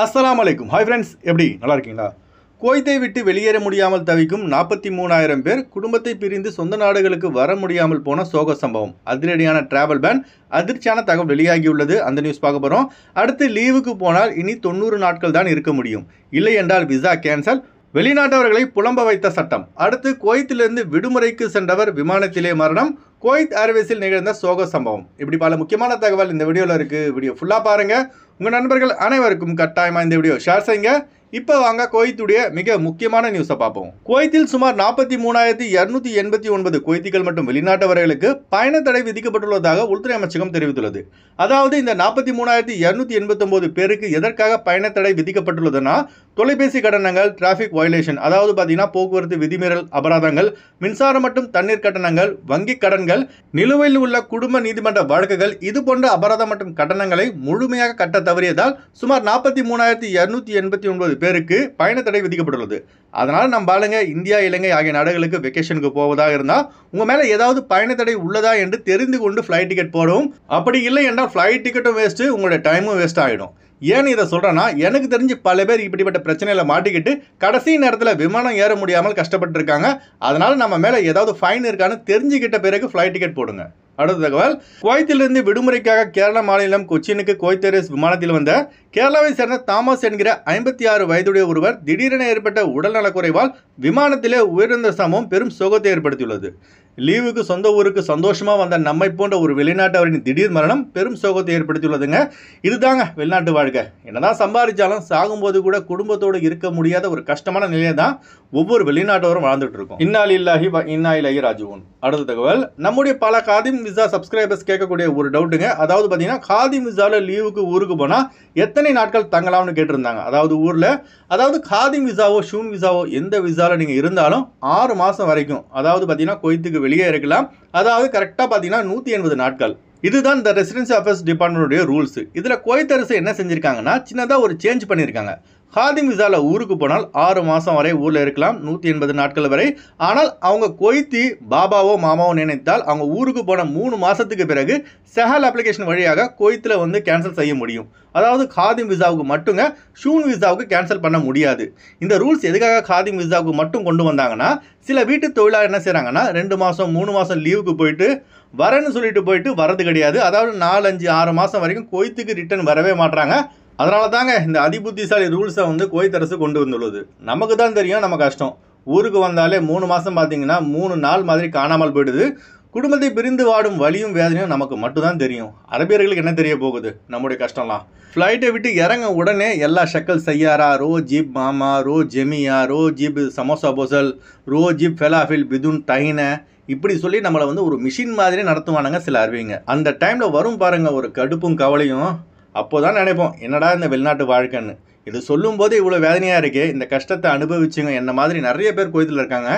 அஸ்ஸலாமு அலைக்கும். Hi friends, எப்படி நல்லா இருக்கீங்களா? குவைத்தை விட்டு வெளியேற முடியாமல் தவிக்கும் 43,000 பேர் குடும்பத்தை பிரிந்து சொந்த நாடுகளுக்கு வர முடியாமல் போன சோக சம்பவம். அதிரடியான டிராவல் பேன், அதிர்ச்சியான தகவல் வெளியாகியுள்ளது. அந்த நியூஸ் பார்க்க போகிறோம். அடுத்து லீவுக்கு போனால் இனி 90 நாட்கள் தான் இருக்க முடியும், இல்லை என்றால் விசா கேன்சல், வெளிநாட்டவர்களை புலம்ப வைத்த சட்டம். அடுத்து குவைத்திலிருந்து விடுமுறைக்கு சென்றவர் விமானத்திலே மரணம், குவைத் ஏர்வேஸில் நிகழ்ந்த சோக சம்பவம். இப்படி பல முக்கியமான தகவல் இந்த வீடியோவில் இருக்குது. வீடியோ ஃபுல்லாக பாருங்கள். உங்கள் நண்பர்கள் அனைவருக்கும் கட்டாயமாக இந்த வீடியோ ஷேர் செய்யுங்க. இப்போ வாங்க குவைத்துடைய மிக முக்கியமான நியூஸை பார்ப்போம். குவைத்தில் சுமார் 43,289 குவைத்திகள் மற்றும் வெளிநாட்டவர்களுக்கு பயண தடை விதிக்கப்பட்டுள்ளதாக உள்துறை அமைச்சகம் தெரிவித்துள்ளது. அதாவது இந்த 43,289 பேருக்கு எதற்காக பயண தடை விதிக்கப்பட்டுள்ளதுன்னா, தொலைபேசி கட்டணங்கள், டிராஃபிக் வயலேஷன், அதாவது பார்த்தீங்கன்னா போக்குவரத்து விதிமீறல் அபராதங்கள், மின்சாரம் மற்றும் தண்ணீர் கட்டணங்கள், வங்கி கடன்கள், நிலுவையில் உள்ள குடும்ப நீதிமன்ற வழக்குகள், இது போன்ற அபராதம் மற்றும் கட்டணங்களை முழுமையாக கட்ட தவறியதால் சுமார் 43,289 பேருக்கு பயண தடை விதிக்கப்பட்டுள்ளது. அதனால் நம்ம ஆளுங்க இந்தியா, இலங்கை ஆகிய நாடுகளுக்கு வெக்கேஷனுக்கு போவதாக இருந்தால் உங்கள் மேலே ஏதாவது பயண தடை உள்ளதா என்று தெரிந்து கொண்டு ஃப்ளைட் டிக்கெட் போடவும். அப்படி இல்லை என்றால் ஃப்ளைட் டிக்கெட்டும் வேஸ்ட்டு, உங்களுடைய டைமும் வேஸ்ட் ஆகிடும். ஏன் இதை சொல்கிறேன்னா, எனக்கு தெரிஞ்சு பல பேர் இப்படிப்பட்ட பிரச்சனையில் மாட்டிக்கிட்டு கடைசி நேரத்தில் விமானம் ஏற முடியாமல் கஷ்டப்பட்டு இருக்காங்க. அதனால் நம்ம மேலே ஏதாவது ஃபைன் இருக்கான்னு தெரிஞ்சுக்கிட்ட பிறகு ஃப்ளைட் டிக்கெட் போடுங்க. அடுத்த தகவல், குவைத்திலிருந்து விடுமுறைக்காக கேரள மாநிலம் கொச்சினுக்கு குவைத் ஏர்வேஸ் விமானத்தில் வந்த கேரளாவை சேர்ந்த தாமஸ் என்கிற 56 வயதுடைய ஒருவர் திடீரென ஏற்பட்ட உடல்நலக்குறைவால் விமானத்திலே உயிரிழந்த சம்பவம் பெரும் சோகத்தை ஏற்படுத்தியுள்ளது. லீவுக்கு சொந்த ஊருக்கு சந்தோஷமாக வந்த நம்மை போன்ற ஒரு வெளிநாட்டவரின் திடீர் மரணம் பெரும் சோகத்தை ஏற்படுத்தியுள்ளதுங்க. இதுதாங்க வெளிநாட்டு வாழ்க்கை. என்னதான் சம்பாதிச்சாலும் சாகும்போது கூட குடும்பத்தோடு இருக்க முடியாத ஒரு கஷ்டமான நிலையை தான் ஒவ்வொரு வெளிநாட்டவரும் வாழ்ந்துட்டு இருக்கோம். இன்னா லில்லாஹி வ இன்னா இலைஹி ராஜிஊன். அடுத்த தகவல், நம்முடைய பல காதிம் விசா சப்ஸ்கிரைபர்ஸ் கேட்கக்கூடிய ஒரு டவுட்டுங்க. அதாவது பார்த்தீங்கன்னா, காதிம் விசாவில் லீவுக்கு ஊருக்கு போனால் எத்தனை நாட்கள் தங்கலாம்னு கேட்டிருந்தாங்க. அதாவது ஊரில், அதாவது காதிம் விசாவோ ஷூன் விசாவோ எந்த விசாவில் நீங்கள் இருந்தாலும் 6 மாதம் வரைக்கும், அதாவது பார்த்தீங்கன்னா குவைத்துக்கு வெளியே இருக்கலாம். அதாவது கரெக்டாக பார்த்தீங்கன்னா 180 நாட்கள். இதுதான் இந்த ரெசிடென்சி அஃபேர்ஸ் டிபார்ட்மெண்ட்டுடைய ரூல்ஸ். இதில் குவைத் அரசு என்ன செஞ்சுருக்காங்கன்னா, சின்னதாக ஒரு சேஞ்ச் பண்ணியிருக்காங்க. காதிம் விசாவில் ஊருக்கு போனால் 6 மாதம் வரை ஊரில் இருக்கலாம், 180 நாட்கள் வரை. ஆனால் அவங்க குவைத்தி பாபாவோ மாமாவோ நினைத்தால் அவங்க ஊருக்கு போன 3 மாதத்துக்கு பிறகு செஹல் அப்ளிகேஷன் வழியாக குவைத்தில் வந்து கேன்சல் செய்ய முடியும். அதாவது காதிம் விசாவுக்கு மட்டுங்க, ஷூன் விசாவுக்கு கேன்சல் பண்ண முடியாது. இந்த ரூல்ஸ் எதுக்காக காதிம் விசாவுக்கு மட்டும் கொண்டு வந்தாங்கன்னா, சில வீட்டு தொழிலாளர் என்ன செய்கிறாங்கன்னா, 2 மாதம் 3 மாதம் லீவுக்கு போயிட்டு வரேன்னு சொல்லிட்டு போயிட்டு வரது கிடையாது. அதாவது 4, 5, 6 மாதம் வரைக்கும் குவைத்துக்கு ரிட்டர்ன் வரவே மாட்டாங்க. அதனால தாங்க இந்த அதிபுத்திசாலி ரூல்ஸை வந்து குவைத் அரசு கொண்டு வந்துள்ளது. நமக்கு தான் தெரியும் நம்ம கஷ்டம். ஊருக்கு வந்தாலே 3 மாதம் பார்த்தீங்கன்னா 3 நாள் மாதிரி காணாமல் போயிடுது. குடும்பத்தை பிரிந்து வாடும் வலியும் வேதனையும் நமக்கு மட்டும்தான் தெரியும். அரபியர்களுக்கு என்ன தெரிய போகுது நம்முடைய கஷ்டம்லாம். ஃப்ளைட்டை விட்டு இறங்க உடனே எல்லா ஷக்கல் சையாரா, ரோ ஜிப் மாமா, ரோ ஜெமியா, ரோ ஜிப் சமோசா போசல், ரோ ஜிப் ஃபெலாஃபில் பிதுன் தைன, இப்படி சொல்லி நம்மளை வந்து ஒரு மிஷின் மாதிரி நடத்துவானுங்க சில அறிவிங்க. அந்த டைமில் வரும் பாருங்க ஒரு கடுப்பும் கவலையும். அப்போ தான் நினைப்போம், என்னடா இந்த வெளிநாட்டு வாழ்க்கைன்னு. இது சொல்லும்போது இவ்வளோ வேதனையாக இருக்கே, இந்த கஷ்டத்தை அனுபவிச்சுங்க என்ன மாதிரி நிறைய பேர் குவைத்தில் இருக்காங்க.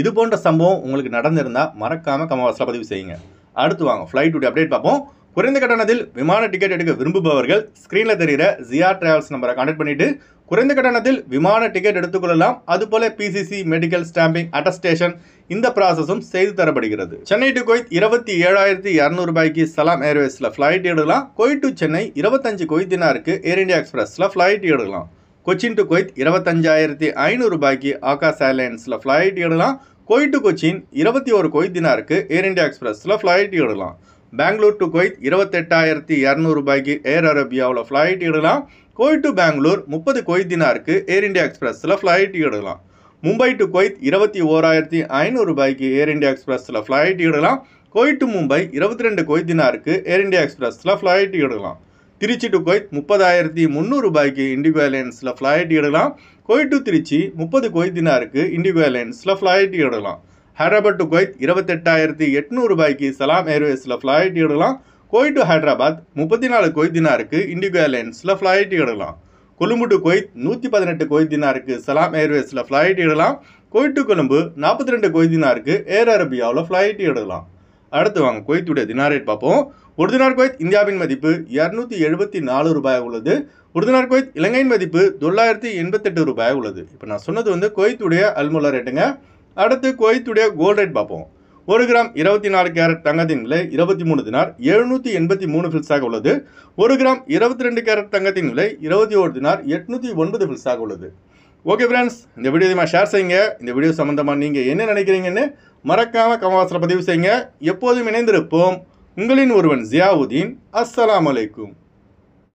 இது போன்ற சம்பவம் உங்களுக்கு நடந்திருந்தால் மறக்காமல் கமெண்ட்ஸில் பதிவு செய்யுங்க. அடுத்து வாங்க ஃப்ளைட்டுடைய அப்டேட் பார்ப்போம். குறைந்த கட்டணத்தில் விமான டிக்கெட் எடுக்க விரும்புபவர்கள் ஸ்க்ரீனில் தெரிகிற ஜியா டிராவல்ஸ் நம்பரை கான்டாக்ட் பண்ணிவிட்டு குறைந்த கட்டணத்தில் விமான டிக்கெட் எடுத்துக்கொள்ளலாம். அதுபோல பிசிசி, மெடிக்கல், ஸ்டாம்பிங், அட்டஸ்டேஷன் இந்த ப்ராசஸும் செய்து தரப்படுகிறது. சென்னை டு குவைத் 27,200 ரூபாய்க்கு சலாம் ஏர்வேஸில் ஃப்ளைட் எடுக்கலாம். குவைத் டு சென்னை 25 குவைத் தினாருக்கு ஏர் இந்தியா எக்ஸ்பிரஸில் ஃப்ளைட் எடுக்கலாம். கொச்சின் டு குவைத் 25,500 ரூபாய்க்கு ஆகாஷ் ஏர்லைன்ஸில் ஃப்ளைட் எடுக்கலாம். குவைத் டு கொச்சின் 21 குவைத் தினாருக்கு ஏர் இந்தியா எக்ஸ்பிரஸில் ஃப்ளைட் எடுக்கலாம். பெங்களூர் டு குவைத் 28,200 ரூபாய்க்கு ஏர் அரேபியாவில் ஃப்ளைட் எடுக்கலாம். குவைத் டு பெங்களூர் 30 குவைத் தினாருக்கு ஏர் இந்தியா எக்ஸ்பிரஸில் ஃப்ளைட் எடுக்கலாம். மும்பை டு குவைத் 21,500 ரூபாய்க்கு ஏர் இந்தியா எக்ஸ்பிரஸில் ஃப்ளைட் எடுக்கலாம். குவைத் டு மும்பை 22 குவைத் தினாருக்கு ஏர் இந்தியா எக்ஸ்பிரஸில் ஃப்ளைட் எடுக்கலாம். திருச்சி டு குவைத் 30,300 ரூபாய்க்கு இண்டிகோ ஏர்லைன்ஸில் ஃப்ளைட் எடுக்கலாம். குவைத் டு திருச்சி 30 குவைத் தினாருக்கு இண்டிகோ ஏர்லைன்ஸில் ஃப்ளைட் எடுக்கலாம். ஹைதராபாத் டு குவைத் 28,800 ரூபாய்க்கு சலாம் ஏர்வேஸில் ஃப்ளைட் எடுக்கலாம். குவைத் டு ஹைதராபாத் 34 குவைத் தினாருக்கு இண்டிகோ ஏர்லைன்ஸில் ஃப்ளைட் எடுக்கலாம். கொழும்பு டு குவைத் 118 குவைத் தினாருக்கு சலாம் ஏர்வேஸில் ஃப்ளைட் எடுக்கலாம். குவைத் டு கொழும்பு 42 குவைத் தினாருக்கு ஏர் அரேபியாவில் ஃப்ளைட் எடுக்கலாம். அடுத்து வாங்க குவைத்துடைய தினார் ரேட் பார்ப்போம். ஒரு தினார் குவைத் இந்தியாவின் மதிப்பு 274 ரூபாய் உள்ளது. ஒரு தினார் குவைத் இலங்கையின் மதிப்பு 988 ரூபாய் உள்ளது. இப்போ நான் சொன்னது வந்து குவைத்துடைய அல்முல்லா ரேட்டுங்க. அடுத்து குவைத்துடைய கோல்ட் ரேட் பார்ப்போம். 1 கிராம் 24 கேரட் தங்கத்தின் விலை 23 தினார் 783 ஃபில்ஸாக உள்ளது. 1 கிராம் 22 கேரட் தங்கத்தின் விலை 21 தினார் 809 ஃபில்ஸாக உள்ளது. ஓகே ஃப்ரெண்ட்ஸ், இந்த வீடியோ ஷேர் செய்யுங்க. இந்த வீடியோ சம்மந்தமாக நீங்கள் என்ன நினைக்கிறீங்கன்னு மறக்காமல் கமெண்ட்ஸில் பதிவு செய்யுங்க. எப்போதும் இணைந்திருப்போம். உங்களின் ஒருவன் ஜியாவுதீன். அஸ்ஸலாமு அலைக்கும்.